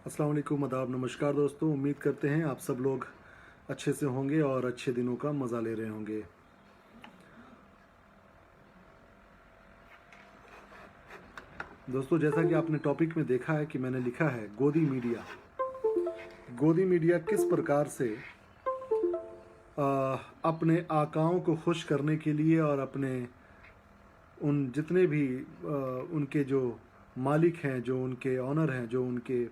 अस्सलाम वालेकुम, आदाब, नमस्कार दोस्तों। उम्मीद करते हैं आप सब लोग अच्छे से होंगे और अच्छे दिनों का मज़ा ले रहे होंगे। दोस्तों, जैसा कि आपने टॉपिक में देखा है कि मैंने लिखा है गोदी मीडिया। गोदी मीडिया किस प्रकार से आ, अपने आकाओं को खुश करने के लिए और अपने उन जितने भी उनके जो मालिक हैं, जो उनके ऑनर हैं, जो उनके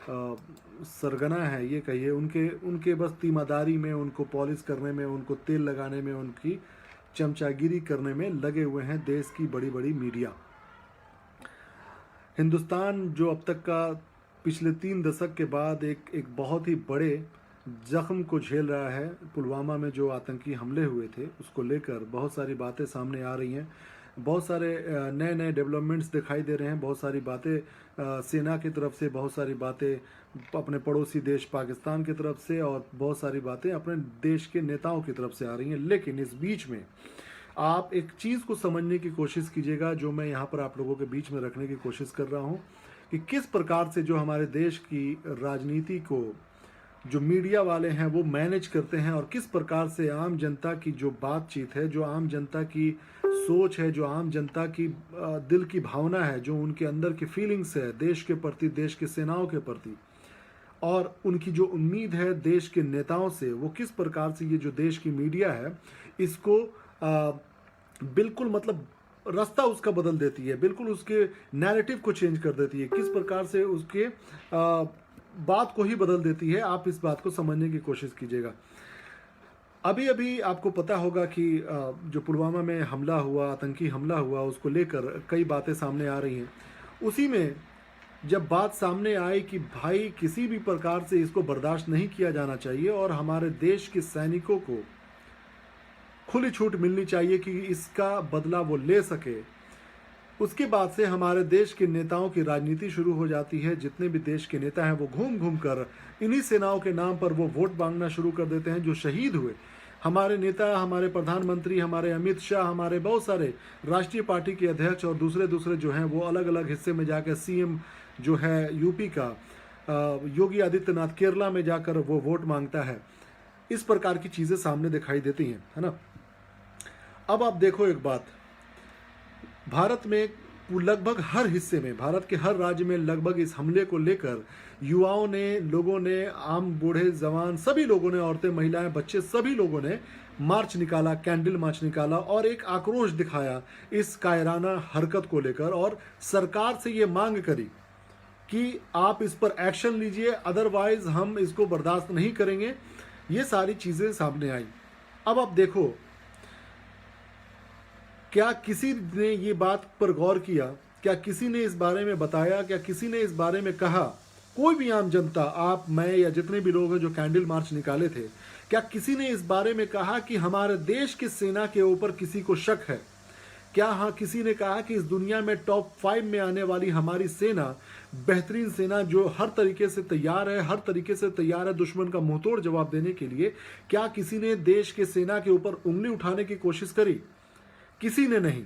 सरगना है, ये कहिए, उनके उनके बस तीमारदारी में, उनको पॉलिश करने में, उनको तेल लगाने में, उनकी चमचागिरी करने में लगे हुए हैं देश की बड़ी बड़ी मीडिया। हिंदुस्तान जो अब तक का पिछले 3 दशक के बाद एक बहुत ही बड़े जख्म को झेल रहा है। पुलवामा में जो आतंकी हमले हुए थे उसको लेकर बहुत सारी बातें सामने आ रही हैं, बहुत सारे नए नए डेवलपमेंट्स दिखाई दे रहे हैं, बहुत सारी बातें सेना की तरफ से, बहुत सारी बातें अपने पड़ोसी देश पाकिस्तान की तरफ से, और बहुत सारी बातें अपने देश के नेताओं की तरफ से आ रही हैं। लेकिन इस बीच में आप एक चीज़ को समझने की कोशिश कीजिएगा, जो मैं यहाँ पर आप लोगों के बीच में रखने की कोशिश कर रहा हूँ, कि किस प्रकार से जो हमारे देश की राजनीति को जो मीडिया वाले हैं वो मैनेज करते हैं, और किस प्रकार से आम जनता की जो बातचीत है, जो आम जनता की सोच है, जो आम जनता की दिल की भावना है, जो उनके अंदर की फीलिंग्स है देश के प्रति, देश के सेनाओं के प्रति, और उनकी जो उम्मीद है देश के नेताओं से, वो किस प्रकार से ये जो देश की मीडिया है इसको बिल्कुल मतलब रास्ता उसका बदल देती है, बिल्कुल उसके नैरेटिव को चेंज कर देती है, किस प्रकार से उसके बात को ही बदल देती है। आप इस बात को समझने की कोशिश कीजिएगा। अभी अभी आपको पता होगा कि जो पुलवामा में हमला हुआ, आतंकी हमला हुआ, उसको लेकर कई बातें सामने आ रही हैं। उसी में जब बात सामने आई कि भाई किसी भी प्रकार से इसको बर्दाश्त नहीं किया जाना चाहिए और हमारे देश के सैनिकों को खुली छूट मिलनी चाहिए कि इसका बदला वो ले सके, उसके बाद से हमारे देश के नेताओं की राजनीति शुरू हो जाती है। जितने भी देश के नेता हैं वो घूम घूम कर इन्हीं सेनाओं के नाम पर वो वोट मांगना शुरू कर देते हैं। जो शहीद हुए हमारे नेता, हमारे प्रधानमंत्री, हमारे अमित शाह, हमारे बहुत सारे राष्ट्रीय पार्टी के अध्यक्ष और दूसरे दूसरे जो हैं, वो अलग अलग हिस्से में जाकर सीएम जो है यूपी का योगी आदित्यनाथ, केरला में जाकर वो वोट मांगता है। इस प्रकार की चीज़ें सामने दिखाई देती हैं, है ना। अब आप देखो एक बात, भारत में लगभग हर हिस्से में, भारत के हर राज्य में लगभग इस हमले को लेकर युवाओं ने, लोगों ने, आम बूढ़े जवान सभी लोगों ने, औरतें, महिलाएं, बच्चे, सभी लोगों ने मार्च निकाला, कैंडल मार्च निकाला और एक आक्रोश दिखाया इस कायराना हरकत को लेकर, और सरकार से ये मांग करी कि आप इस पर एक्शन लीजिए, अदरवाइज हम इसको बर्दाश्त नहीं करेंगे। ये सारी चीज़ें सामने आई। अब आप देखो, क्या किसी ने ये बात पर गौर किया? क्या किसी ने इस बारे में बताया? क्या किसी ने इस बारे में कहा? कोई भी आम जनता, आप, मैं या जितने भी लोग हैं जो कैंडल मार्च निकाले थे, क्या किसी ने इस बारे में कहा कि हमारे देश की सेना के ऊपर किसी को शक है? क्या हाँ किसी ने कहा कि इस दुनिया में टॉप 5 में आने वाली हमारी सेना, बेहतरीन सेना जो हर तरीके से तैयार है, हर तरीके से तैयार है दुश्मन का मुंहतोड़ जवाब देने के लिए, क्या किसी ने देश के सेना के ऊपर उंगली उठाने की कोशिश करी? किसी ने नहीं।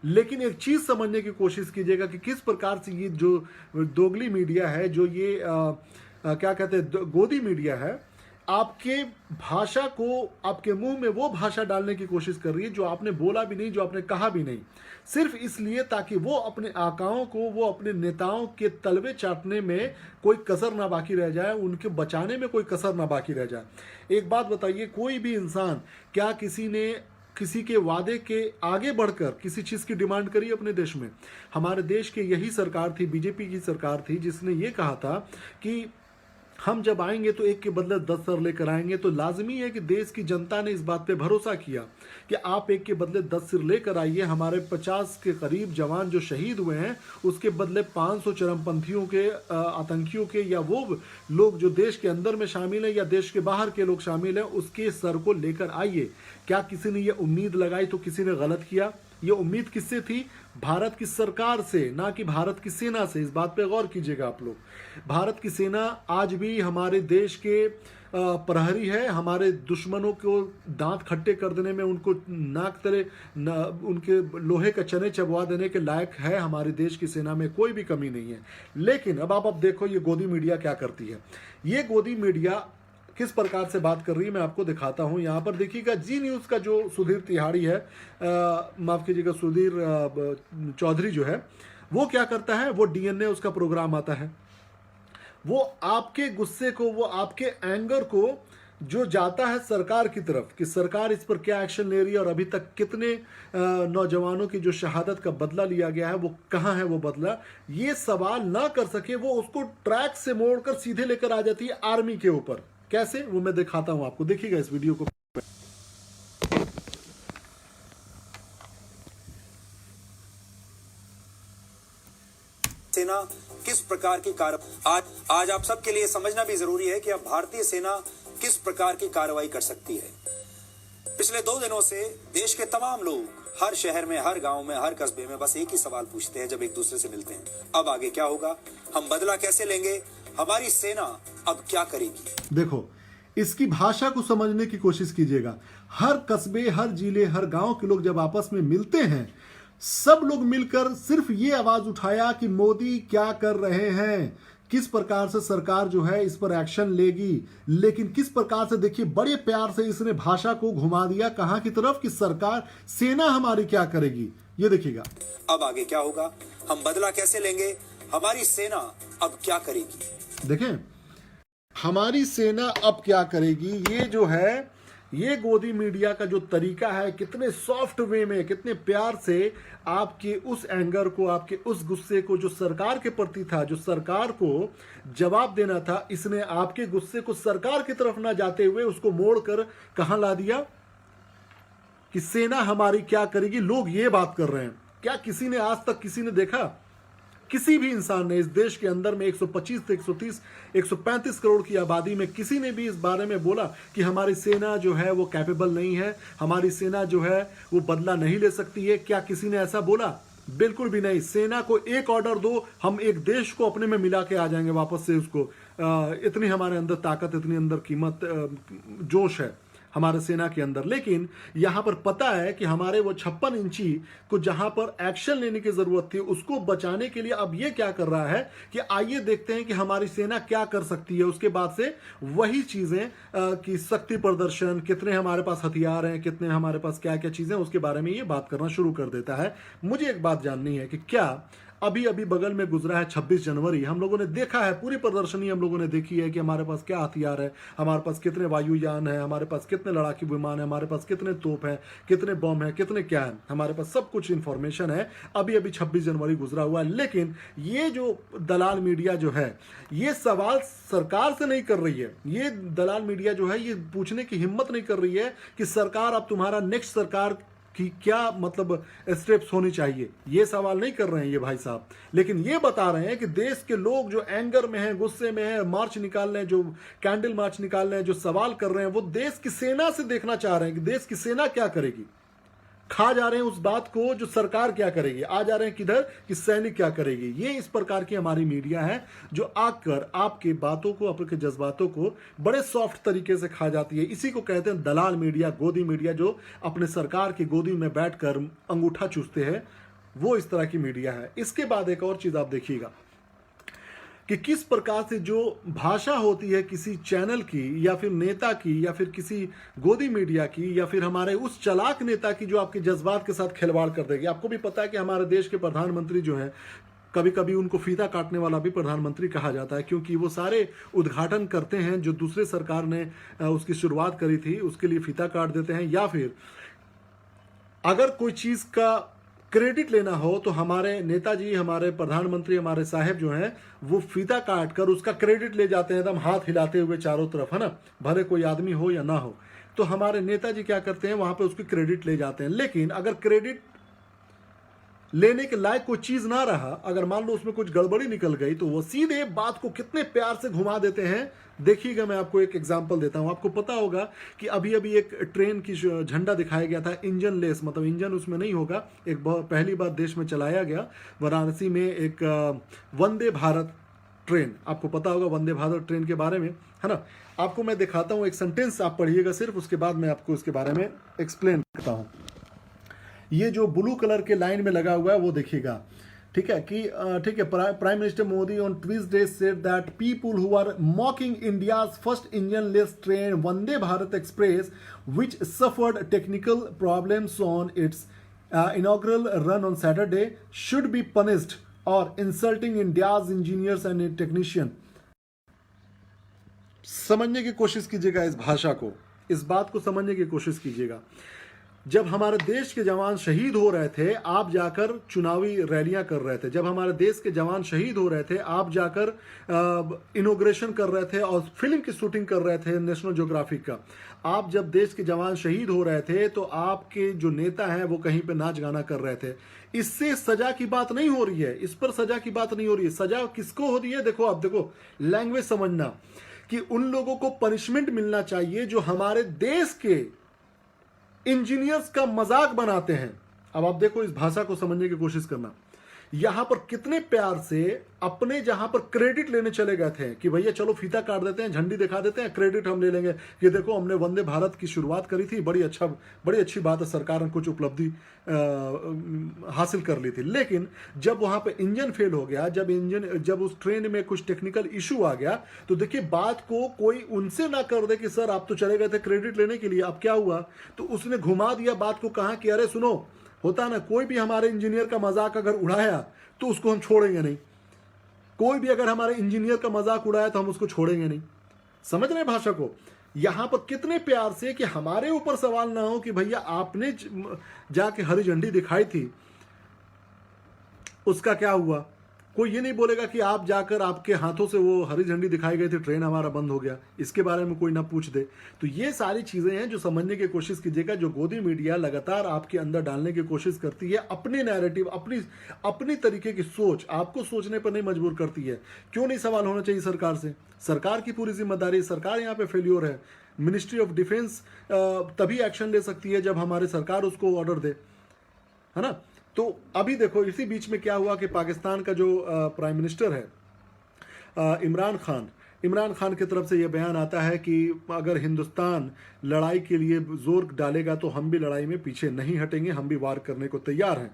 लेकिन एक चीज समझने की कोशिश कीजिएगा कि किस प्रकार से ये जो दोगली मीडिया है, जो ये क्या कहते हैं, गोदी मीडिया है, आपके भाषा को, आपके मुंह में वो भाषा डालने की कोशिश कर रही है जो आपने बोला भी नहीं, जो आपने कहा भी नहीं, सिर्फ इसलिए ताकि वो अपने आकाओं को, वो अपने नेताओं के तलवे चाटने में कोई कसर ना बाकी रह जाए, उनके बचाने में कोई कसर ना बाकी रह जाए। एक बात बताइए, कोई भी इंसान, क्या किसी ने किसी के वादे के आगे बढ़कर किसी चीज की डिमांड करी अपने देश में? हमारे देश की यही सरकार थी, बीजेपी की सरकार थी, जिसने ये कहा था कि हम जब आएंगे तो एक के बदले 10 सर लेकर आएंगे। तो लाजमी है कि देश की जनता ने इस बात पे भरोसा किया कि आप एक के बदले 10 सिर लेकर आइए। हमारे 50 के करीब जवान जो शहीद हुए हैं, उसके बदले 500 चरमपंथियों के, आतंकियों के, या वो लोग जो देश के अंदर में शामिल हैं या देश के बाहर के लोग शामिल हैं, उसके सर को लेकर आइए। क्या किसी ने ये उम्मीद लगाई तो किसी ने गलत किया? ये उम्मीद किससे थी? भारत की सरकार से, ना कि भारत की सेना से। इस बात पे गौर कीजिएगा आप लोग। भारत की सेना आज भी हमारे देश के प्रहरी है, हमारे दुश्मनों को दांत खट्टे कर देने में, उनको नाक तले उनके लोहे का चने चबवा देने के लायक है। हमारे देश की सेना में कोई भी कमी नहीं है। लेकिन अब आप देखो ये गोदी मीडिया क्या करती है। ये गोदी मीडिया किस प्रकार से बात कर रही है मैं आपको दिखाता हूं। यहां पर देखिएगा जी न्यूज़ का जो सुधीर तिहाड़ी है, माफ कीजिएगा सुधीर चौधरी जो है, वो क्या करता है, वो डीएनए उसका प्रोग्राम आता है। वो आपके गुस्से को, वो आपके एंगर को जो जाता है सरकार की तरफ कि सरकार इस पर क्या एक्शन ले रही है और अभी तक कितने नौजवानों की जो शहादत का बदला लिया गया है वो कहाँ है वो बदला, ये सवाल ना कर सके, वो उसको ट्रैक से मोड़कर सीधे लेकर आ जाती है आर्मी के ऊपर। कैसे, वो मैं दिखाता हूं आपको, देखिएगा इस वीडियो को। सेना किस प्रकार की आज आप सबके लिए समझना भी जरूरी है कि अब भारतीय सेना किस प्रकार की कार्रवाई कर सकती है। पिछले 2 दिनों से देश के तमाम लोग हर शहर में, हर गांव में, हर कस्बे में बस एक ही सवाल पूछते हैं जब एक दूसरे से मिलते हैं, अब आगे क्या होगा, हम बदला कैसे लेंगे, हमारी सेना अब क्या करेगी। देखो, इसकी भाषा को समझने की कोशिश कीजिएगा। हर कस्बे, हर जिले, हर गांव के लोग जब आपस में मिलते हैं, सब लोग मिलकर सिर्फ ये आवाज उठाया कि मोदी क्या कर रहे हैं, किस प्रकार से सरकार जो है इस पर एक्शन लेगी। लेकिन किस प्रकार से, देखिए बड़े प्यार से इसने भाषा को घुमा दिया कहां की तरफ, कि सरकार, सेना हमारी क्या करेगी। ये देखिएगा, अब आगे क्या होगा, हम बदला कैसे लेंगे, हमारी सेना अब क्या करेगी। देखें, हमारी सेना अब क्या करेगी, ये जो है, ये गोदी मीडिया का जो तरीका है, कितने सॉफ्ट वे में, कितने प्यार से आपके उस एंगर को, आपके उस गुस्से को जो सरकार के प्रति था, जो सरकार को जवाब देना था, इसने आपके गुस्से को सरकार की तरफ ना जाते हुए उसको मोड़कर कहां ला दिया कि सेना हमारी क्या करेगी। लोग ये बात कर रहे हैं। क्या किसी ने आज तक, किसी ने देखा, किसी भी इंसान ने इस देश के अंदर में 125 से 130 135 करोड़ की आबादी में किसी ने भी इस बारे में बोला कि हमारी सेना जो है वो कैपेबल नहीं है, हमारी सेना जो है वो बदला नहीं ले सकती है? क्या किसी ने ऐसा बोला? बिल्कुल भी नहीं। सेना को एक ऑर्डर दो, हम एक देश को अपने में मिला के आ जाएंगे वापस से उसको। इतनी हमारे अंदर ताकत, इतनी अंदर कीमत, जोश है हमारे सेना के अंदर। लेकिन यहां पर पता है कि हमारे वो 56 इंची को जहां पर एक्शन लेने की जरूरत थी, उसको बचाने के लिए अब ये क्या कर रहा है कि आइए देखते हैं कि हमारी सेना क्या कर सकती है। उसके बाद से वही चीजें कि शक्ति प्रदर्शन, कितने हमारे पास हथियार हैं, कितने हमारे पास क्या क्या चीजें, उसके बारे में ये बात करना शुरू कर देता है। मुझे एक बात जाननी है कि क्या अभी अभी बगल में गुजरा है 26 जनवरी, हम लोगों ने देखा है, पूरी प्रदर्शनी हम लोगों ने देखी है कि हमारे पास क्या हथियार है, हमारे पास कितने वायुयान है, हमारे पास कितने लड़ाकू विमान है, हमारे पास कितने तोप है, कितने बम है, कितने क्या है, हमारे पास सब कुछ इंफॉर्मेशन है। अभी अभी 26 जनवरी गुजरा हुआ है। लेकिन ये जो दलाल मीडिया जो है, ये सवाल सरकार से नहीं कर रही है। ये दलाल मीडिया जो है ये पूछने की हिम्मत नहीं कर रही है कि सरकार, अब तुम्हारा नेक्स्ट सरकार कि क्या मतलब स्टेप्स होनी चाहिए, ये सवाल नहीं कर रहे हैं ये भाई साहब। लेकिन ये बता रहे हैं कि देश के लोग जो एंगर में हैं, गुस्से में हैं, मार्च निकाल रहे हैं, जो कैंडल मार्च निकाल रहे हैं, जो सवाल कर रहे हैं, वो देश की सेना से देखना चाह रहे हैं कि देश की सेना क्या करेगी। खा जा रहे हैं उस बात को जो सरकार क्या करेगी, आ जा रहे हैं किधर कि सैनिक क्या करेगी। ये इस प्रकार की हमारी मीडिया है जो आकर आपके बातों को, आपके जज्बातों को बड़े सॉफ्ट तरीके से खा जाती है। इसी को कहते हैं दलाल मीडिया, गोदी मीडिया, जो अपने सरकार की गोदी में बैठकर अंगूठा चूसते हैं, वो इस तरह की मीडिया है। इसके बाद एक और चीज आप देखिएगा कि किस प्रकार से जो भाषा होती है किसी चैनल की, या फिर नेता की, या फिर किसी गोदी मीडिया की, या फिर हमारे उस चालाक नेता की जो आपके जज्बात के साथ खिलवाड़ कर देगी। आपको भी पता है कि हमारे देश के प्रधानमंत्री जो हैं, कभी कभी उनको फीता काटने वाला भी प्रधानमंत्री कहा जाता है, क्योंकि वो सारे उद्घाटन करते हैं जो दूसरे सरकार ने उसकी शुरुआत करी थी, उसके लिए फीता काट देते हैं। या फिर अगर कोई चीज का क्रेडिट लेना हो तो हमारे नेताजी, हमारे प्रधानमंत्री, हमारे साहब जो हैं, वो फीता काट कर उसका क्रेडिट ले जाते हैं, एकदम हाथ हिलाते हुए चारों तरफ, है ना, भले कोई आदमी हो या ना हो। तो हमारे नेताजी क्या करते हैं, वहां पे उसकी क्रेडिट ले जाते हैं। लेकिन अगर क्रेडिट लेने के लायक कोई चीज ना रहा, अगर मान लो उसमें कुछ गड़बड़ी निकल गई, तो वो सीधे बात को कितने प्यार से घुमा देते हैं। देखिएगा, मैं आपको एक एग्जांपल देता हूं। आपको पता होगा कि अभी अभी एक ट्रेन की झंडा दिखाया गया था, इंजन लेस, मतलब इंजन उसमें नहीं होगा, एक बहुत पहली बार देश में चलाया गया वाराणसी में एक वंदे भारत ट्रेन। आपको पता होगा वंदे भारत ट्रेन के बारे में, है ना। आपको मैं दिखाता हूं, एक सेंटेंस आप पढ़िएगा सिर्फ, उसके बाद मैं आपको इसके बारे में एक्सप्लेन करता हूं। ये जो ब्लू कलर के लाइन में लगा हुआ है वो देखिएगा, ठीक है, कि ठीक है, prime minister Modi on Tuesday said that people who are mocking India's first engineless train Vande Bharat express which suffered technical problems on its inaugural run on Saturday should be punished और insulting India's engineers and technician. समझने की कोशिश कीजिएगा इस भाषा को, इस बात को समझने की कोशिश कीजिएगा। जब हमारे देश के जवान शहीद हो रहे थे, आप जाकर चुनावी रैलियां कर रहे थे। जब हमारे देश के जवान शहीद हो रहे थे, आप जाकर इनोग्रेशन कर रहे थे और फिल्म की शूटिंग कर रहे थे नेशनल ज्योग्राफिक का। आप जब देश के जवान शहीद हो रहे थे तो आपके जो नेता हैं वो कहीं पे नाच गाना कर रहे थे। इससे सजा की बात नहीं हो रही है, इस पर सजा की बात नहीं हो रही है। सजा किसको हो रही है? देखो, आप देखो, लैंग्वेज समझना, कि उन लोगों को पनिशमेंट मिलना चाहिए जो हमारे देश के इंजीनियर्स का मजाक बनाते हैं। अब आप देखो, इस भाषा को समझने की कोशिश करना। यहां पर कितने प्यार से अपने जहां पर क्रेडिट लेने चले गए थे कि भैया चलो फीता काट देते हैं, झंडी दिखा देते हैं, क्रेडिट हम ले लेंगे कि देखो हमने वंदे भारत की शुरुआत करी थी, बड़ी अच्छी बात है, सरकार ने कुछ उपलब्धि हासिल कर ली थी। लेकिन जब वहां पे इंजन फेल हो गया, जब उस ट्रेन में कुछ टेक्निकल इशू आ गया, तो देखिए बात को कोई उनसे ना कर दे कि सर आप तो चले गए थे क्रेडिट लेने के लिए, अब क्या हुआ, तो उसने घुमा दिया बात को। कहा कि अरे सुनो, होता ना, कोई भी हमारे इंजीनियर का मजाक अगर उड़ाया तो उसको हम छोड़ेंगे नहीं। कोई भी अगर हमारे इंजीनियर का मजाक उड़ाया तो हम उसको छोड़ेंगे नहीं। समझ रहे हैं भाषा को? यहां पर कितने प्यार से, कि हमारे ऊपर सवाल ना हो कि भैया आपने जाके हरी झंडी दिखाई थी, उसका क्या हुआ। कोई ये नहीं बोलेगा कि आप जाकर आपके हाथों से वो हरी झंडी दिखाई गई थी, ट्रेन हमारा बंद हो गया, इसके बारे में कोई ना पूछ दे। तो ये सारी चीजें हैं जो समझने की कोशिश कीजिएगा, जो गोदी मीडिया लगातार आपके अंदर डालने की कोशिश करती है, अपनी नैरेटिव, अपनी तरीके की सोच आपको सोचने पर नहीं मजबूर करती है। क्यों नहीं सवाल होना चाहिए सरकार से? सरकार की पूरी जिम्मेदारी, सरकार यहाँ पे फेल्योर है। मिनिस्ट्री ऑफ डिफेंस तभी एक्शन ले सकती है जब हमारी सरकार उसको ऑर्डर दे, है ना। तो अभी देखो, इसी बीच में क्या हुआ कि पाकिस्तान का जो प्राइम मिनिस्टर है इमरान खान की तरफ से यह बयान आता है कि अगर हिंदुस्तान लड़ाई के लिए जोर डालेगा तो हम भी लड़ाई में पीछे नहीं हटेंगे, हम भी वार करने को तैयार हैं।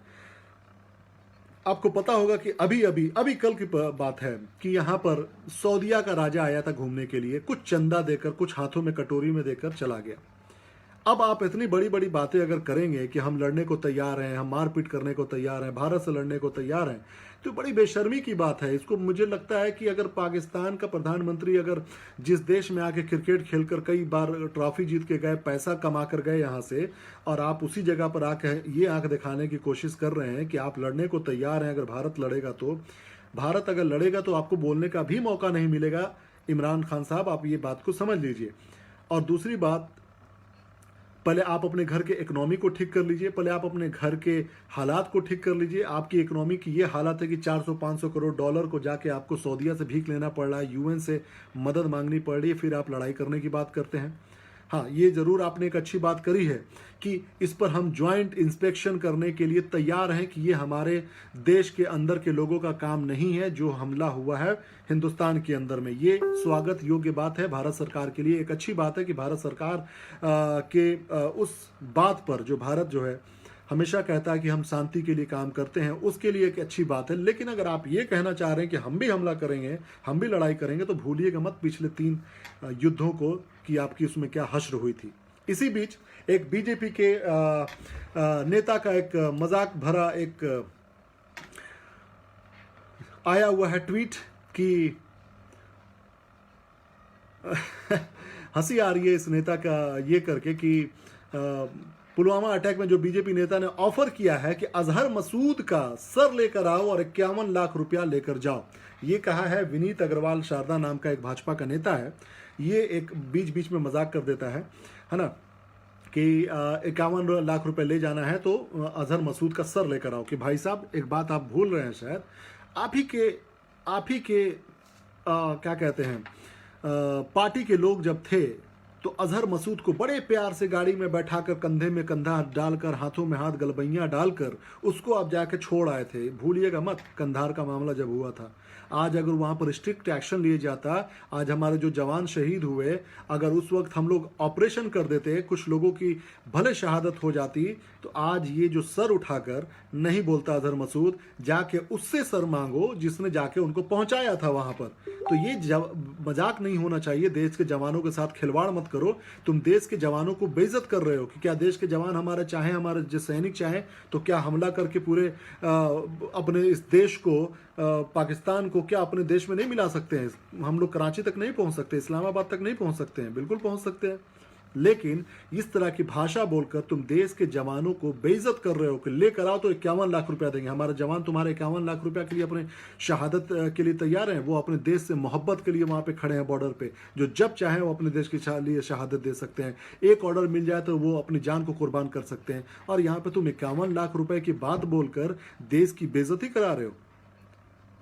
आपको पता होगा कि अभी कल की बात है कि यहाँ पर सऊदीया का राजा आया था घूमने के लिए, कुछ चंदा देकर, कुछ हाथों में कटोरी में देकर चला गया। अब आप इतनी बड़ी बड़ी बातें अगर करेंगे कि हम लड़ने को तैयार हैं, हम मारपीट करने को तैयार हैं, भारत से लड़ने को तैयार हैं, तो बड़ी बेशर्मी की बात है। इसको मुझे लगता है कि अगर पाकिस्तान का प्रधानमंत्री अगर जिस देश में आके क्रिकेट खेलकर कई बार ट्रॉफी जीत के गए, पैसा कमा कर गए यहाँ से, और आप उसी जगह पर आके ये आंख दिखाने की कोशिश कर रहे हैं कि आप लड़ने को तैयार हैं, अगर भारत लड़ेगा तो, भारत अगर लड़ेगा तो आपको बोलने का भी मौका नहीं मिलेगा। इमरान खान साहब, आप ये बात को समझ लीजिए। और दूसरी बात, पहले आप अपने घर के इकोनॉमी को ठीक कर लीजिए, पहले आप अपने घर के हालात को ठीक कर लीजिए। आपकी इकोनॉमी की ये हालत है कि 400-500 करोड़ डॉलर को जाके आपको सऊदीया से भीख लेना पड़ रहा है, यूएन से मदद मांगनी पड़ रही है, फिर आप लड़ाई करने की बात करते हैं। हाँ, ये जरूर आपने एक अच्छी बात करी है कि इस पर हम ज्वाइंट इंस्पेक्शन करने के लिए तैयार हैं कि ये हमारे देश के अंदर के लोगों का काम नहीं है जो हमला हुआ है हिंदुस्तान के अंदर में। ये स्वागत योग्य बात है भारत सरकार के लिए। एक अच्छी बात है कि भारत सरकार उस बात पर, जो भारत जो है हमेशा कहता है कि हम शांति के लिए काम करते हैं, उसके लिए एक अच्छी बात है। लेकिन अगर आप ये कहना चाह रहे हैं कि हम भी हमला करेंगे, हम भी लड़ाई करेंगे, तो भूलिएगा मत पिछले 3 युद्धों को कि आपकी उसमें क्या हश्र हुई थी। इसी बीच एक बीजेपी के नेता का एक मजाक भरा एक आया हुआ है ट्वीट कि हंसी आ रही है इस नेता का ये करके कि पुलवामा अटैक में जो बीजेपी नेता ने ऑफर किया है कि अजहर मसूद का सर लेकर आओ और 51 लाख रुपया लेकर जाओ। ये कहा है विनीत अग्रवाल शारदा नाम का एक भाजपा का नेता है। ये एक बीच बीच में मजाक कर देता है ना। कि 51 लाख रुपए ले जाना है तो अजहर मसूद का सर लेकर आओ। कि भाई साहब एक बात आप भूल रहे हैं शायद, आप ही के क्या कहते हैं पार्टी के लोग जब थे तो अजहर मसूद को बड़े प्यार से गाड़ी में बैठाकर कंधे में कंधा डालकर हाथों में हाथ गलबैयां डालकर उसको आप जाके छोड़ आए थे। भूलिएगा मत कंधार का मामला जब हुआ था। आज अगर वहां पर स्ट्रिक्ट एक्शन लिए जाता, आज हमारे जो जवान शहीद हुए, अगर उस वक्त हम लोग ऑपरेशन कर देते, कुछ लोगों की भले शहादत हो जाती, तो आज ये जो सर उठाकर नहीं बोलता अजहर मसूद, जाके उससे सर मांगो जिसने जाके उनको पहुंचाया था वहां पर। तो ये मजाक नहीं होना चाहिए। देश के जवानों के साथ खिलवाड़ मत करो। तुम देश के जवानों को बेइज्जत कर रहे हो कि क्या देश के जवान हमारे चाहे, हमारे जो सैनिक चाहे तो क्या हमला करके पूरे अपने इस देश को पाकिस्तान को क्या अपने देश में नहीं मिला सकते हैं? हम लोग कराची तक नहीं पहुंच सकते, इस्लामाबाद तक नहीं पहुंच सकते हैं? बिल्कुल पहुंच सकते हैं। लेकिन इस तरह की भाषा बोलकर तुम देश के जवानों को बेइज्जत कर रहे हो कि लेकर आओ तो 51 लाख रुपया देंगे। हमारे जवान तुम्हारे 51 लाख रुपया के लिए अपने शहादत के लिए तैयार हैं। वो अपने देश से मोहब्बत के लिए वहां पे खड़े हैं बॉर्डर पे, जो जब चाहे वो अपने देश के लिए शहादत दे सकते हैं। एक ऑर्डर मिल जाए तो वो अपनी जान को कुर्बान कर सकते हैं। और यहाँ पे तुम 51 लाख रुपए की बात बोलकर देश की बेइज्जती करा रहे हो।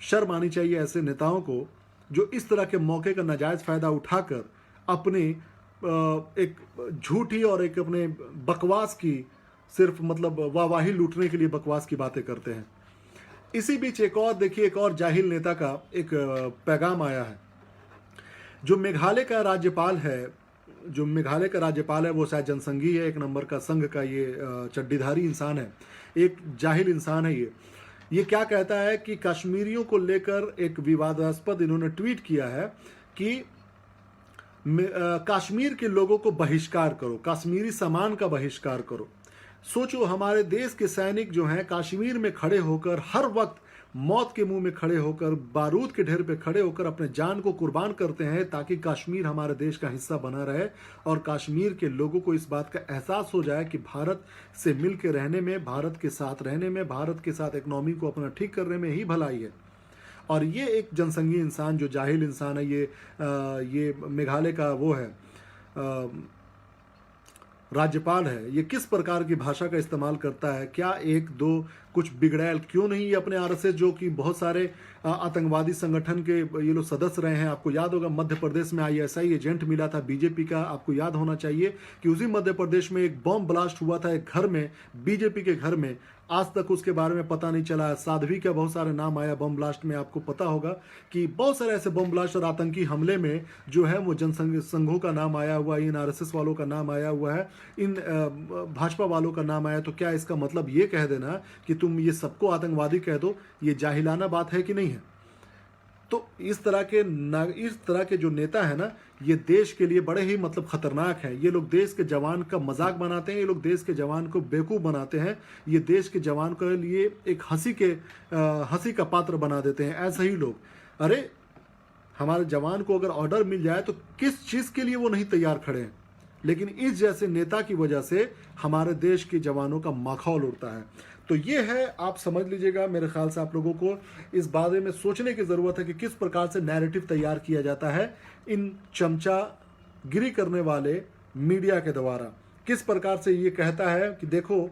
शर्म आनी चाहिए ऐसे नेताओं को जो इस तरह के मौके का नाजायज फायदा उठाकर अपने एक झूठी और एक अपने बकवास की सिर्फ मतलब वाहवाही लूटने के लिए बकवास की बातें करते हैं। इसी बीच एक और देखिए, एक और जाहिल नेता का एक पैगाम आया है। जो मेघालय का राज्यपाल है, वो शायद जनसंघी है, एक नंबर का संघ का ये चड्डीधारी इंसान है, एक जाहिल इंसान है। ये क्या कहता है कि कश्मीरियों को लेकर एक विवादास्पद इन्होंने ट्वीट किया है कि कश्मीर के लोगों को बहिष्कार करो, कश्मीरी सामान का बहिष्कार करो। सोचो हमारे देश के सैनिक जो हैं कश्मीर में खड़े होकर हर वक्त मौत के मुंह में खड़े होकर, बारूद के ढेर पे खड़े होकर अपने जान को कुर्बान करते हैं ताकि कश्मीर हमारे देश का हिस्सा बना रहे और कश्मीर के लोगों को इस बात का एहसास हो जाए कि भारत से मिल के रहने में, भारत के साथ रहने में, भारत के साथ इकोनॉमी को अपना ठीक करने में ही भलाई है। और ये एक जनसंघी इंसान जो जाहिल इंसान है, ये मेघालय का वो है राज्यपाल है, ये किस प्रकार की भाषा का इस्तेमाल करता है? क्या एक दो कुछ बिगड़ैल क्यों नहीं ये अपने आरएसएस जो कि बहुत सारे आतंकवादी संगठन के ये लोग सदस्य रहे हैं। आपको याद होगा मध्य प्रदेश में आईएसआई एजेंट मिला था बीजेपी का। आपको याद होना चाहिए कि उसी मध्य प्रदेश में एक बम ब्लास्ट हुआ था एक घर में, बीजेपी के घर में। आज तक उसके बारे में पता नहीं चला। साध्वी का बहुत सारे नाम आया बम ब्लास्ट में। आपको पता होगा कि बहुत सारे ऐसे बम ब्लास्ट और आतंकी हमले में जो है वो जनसंघों का नाम आया हुआ है, इन आरएसएस वालों का नाम आया हुआ है, इन भाजपा वालों का नाम आया। तो क्या इसका मतलब ये कह देना कि तुम ये सबको आतंकवादी कह दो, ये जाहिलाना बात है कि नहीं है? तो इस तरह के जो नेता है ना, ये देश के लिए बड़े ही मतलब खतरनाक है। ये लोग देश के जवान का मजाक बनाते हैं, ये लोग देश के जवान को बेवकूफ़ बनाते हैं, ये देश के जवान के लिए एक हंसी का पात्र बना देते हैं ऐसे ही लोग। अरे हमारे जवान को अगर ऑर्डर मिल जाए तो किस चीज़ के लिए वो नहीं तैयार खड़े हैं, लेकिन इस जैसे नेता की वजह से हमारे देश के जवानों का माखौल उड़ता है। तो ये है, आप समझ लीजिएगा। मेरे ख्याल से आप लोगों को इस बारे में सोचने की ज़रूरत है कि किस प्रकार से नैरेटिव तैयार किया जाता है इन चमचागिरी करने वाले मीडिया के द्वारा। किस प्रकार से ये कहता है कि देखो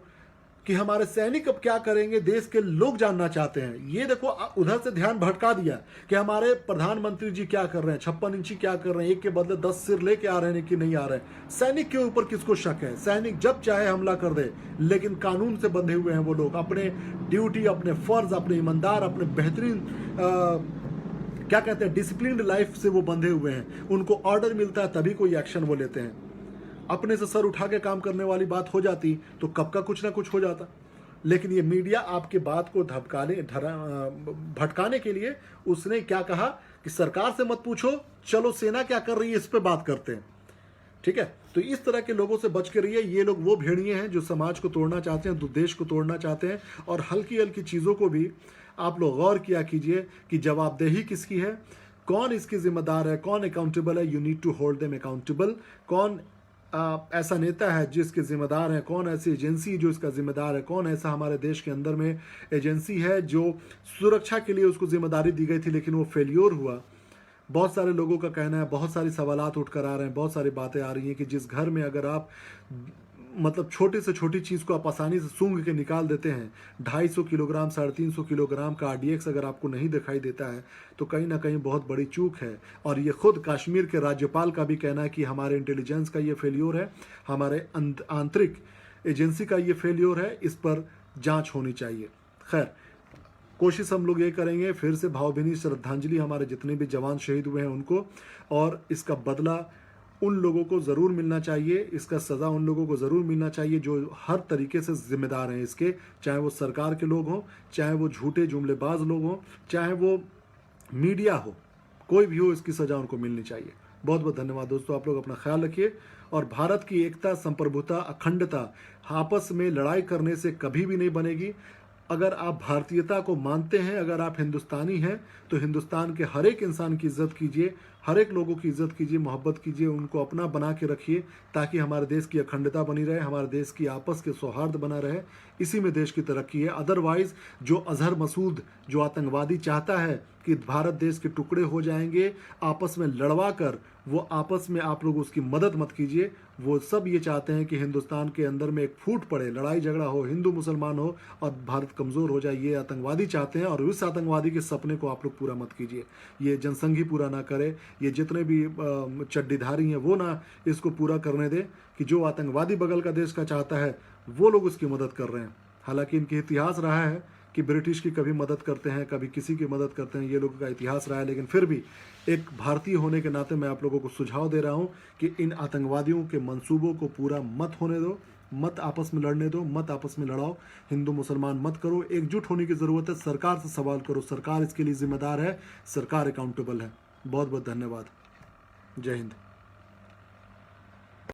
कि हमारे सैनिक अब क्या करेंगे, देश के लोग जानना चाहते हैं। ये देखो उधर से ध्यान भटका दिया कि हमारे प्रधानमंत्री जी क्या कर रहे हैं, 56 इंची क्या कर रहे हैं, एक के बदले 10 सिर लेके आ रहे हैं कि नहीं आ रहे हैं। सैनिक के ऊपर किसको शक है? सैनिक जब चाहे हमला कर दे, लेकिन कानून से बंधे हुए हैं वो लोग। अपने ड्यूटी, अपने फर्ज, अपने ईमानदार, अपने बेहतरीन क्या कहते हैं डिसिप्लिन्ड लाइफ से वो बंधे हुए हैं। उनको ऑर्डर मिलता है तभी कोई एक्शन वो लेते हैं। अपने से सर उठा के काम करने वाली बात हो जाती तो कब का कुछ ना कुछ हो जाता। लेकिन ये मीडिया आपके बात को भटकाने के लिए उसने क्या कहा कि सरकार से मत पूछो, चलो सेना क्या कर रही है इस पे बात करते हैं। ठीक है, तो इस तरह के लोगों से बच के रहिए। ये लोग वो भेड़िए हैं जो समाज को तोड़ना चाहते हैं, देश को तोड़ना चाहते हैं। और हल्की हल्की चीज़ों को भी आप लोग गौर किया कीजिए कि जवाबदेही किसकी है, कौन इसकी जिम्मेदार है, कौन अकाउंटेबल है। You need to hold them accountable. कौन ऐसा नेता है जिसके जिम्मेदार है, कौन ऐसी एजेंसी जो इसका जिम्मेदार है, कौन ऐसा हमारे देश के अंदर में एजेंसी है जो सुरक्षा के लिए उसको जिम्मेदारी दी गई थी लेकिन वो फेल्योर हुआ। बहुत सारे लोगों का कहना है, बहुत सारी सवालात उठ कर आ रहे हैं, बहुत सारी बातें आ रही हैं कि जिस घर में अगर आप मतलब छोटी से छोटी चीज़ को आप आसानी से सूंघ के निकाल देते हैं। 250 किलोग्राम 350 किलोग्राम का RDX अगर आपको नहीं दिखाई देता है तो कहीं ना कहीं बहुत बड़ी चूक है। और ये खुद कश्मीर के राज्यपाल का भी कहना है कि हमारे इंटेलिजेंस का ये फेल्योर है, हमारे आंतरिक एजेंसी का ये फेल्योर है, इस पर जांच होनी चाहिए। खैर, कोशिश हम लोग ये करेंगे, फिर से भावभीनी श्रद्धांजलि हमारे जितने भी जवान शहीद हुए हैं उनको, और इसका बदला उन लोगों को ज़रूर मिलना चाहिए, इसका सज़ा उन लोगों को ज़रूर मिलना चाहिए जो हर तरीके से जिम्मेदार हैं इसके, चाहे वो सरकार के लोग हों, चाहे वो झूठे जुमलेबाज लोग हों, चाहे वो मीडिया हो, कोई भी हो, इसकी सज़ा उनको मिलनी चाहिए। बहुत बहुत धन्यवाद दोस्तों, आप लोग अपना ख्याल रखिए। और भारत की एकता, संप्रभुता, अखंडता आपस में लड़ाई करने से कभी भी नहीं बनेगी। अगर आप भारतीयता को मानते हैं, अगर आप हिंदुस्तानी हैं, तो हिंदुस्तान के हर एक इंसान की इज्जत कीजिए, हर एक लोगों की इज्जत कीजिए, मोहब्बत कीजिए, उनको अपना बना के रखिए, ताकि हमारे देश की अखंडता बनी रहे, हमारे देश की आपस के सौहार्द बना रहे। इसी में देश की तरक्की है। अदरवाइज जो अजहर मसूद, जो आतंकवादी चाहता है कि भारत देश के टुकड़े हो जाएंगे, आपस में लड़वा कर, वो आपस में आप लोग उसकी मदद मत कीजिए। वो सब ये चाहते हैं कि हिंदुस्तान के अंदर में एक फूट पड़े, लड़ाई झगड़ा हो, हिंदू मुसलमान हो और भारत कमज़ोर हो जाए, ये आतंकवादी चाहते हैं। और उस आतंकवादी के सपने को आप लोग पूरा मत कीजिए, ये जनसंघ ही पूरा ना करे, ये जितने भी चड्डीधारी हैं वो ना इसको पूरा करने दे कि जो आतंकवादी बगल का देश का चाहता है वो लोग उसकी मदद कर रहे हैं। हालांकि इनके इतिहास रहा है कि ब्रिटिश की कभी मदद करते हैं, कभी किसी की मदद करते हैं, ये लोगों का इतिहास रहा है। लेकिन फिर भी एक भारतीय होने के नाते मैं आप लोगों को सुझाव दे रहा हूं कि इन आतंकवादियों के मंसूबों को पूरा मत होने दो, मत आपस में लड़ने दो, मत आपस में लड़ाओ, हिंदू मुसलमान मत करो। एकजुट होने की ज़रूरत है, सरकार से सवाल करो, सरकार इसके लिए जिम्मेदार है, सरकार अकाउंटेबल है। बहुत बहुत धन्यवाद। जय हिंद।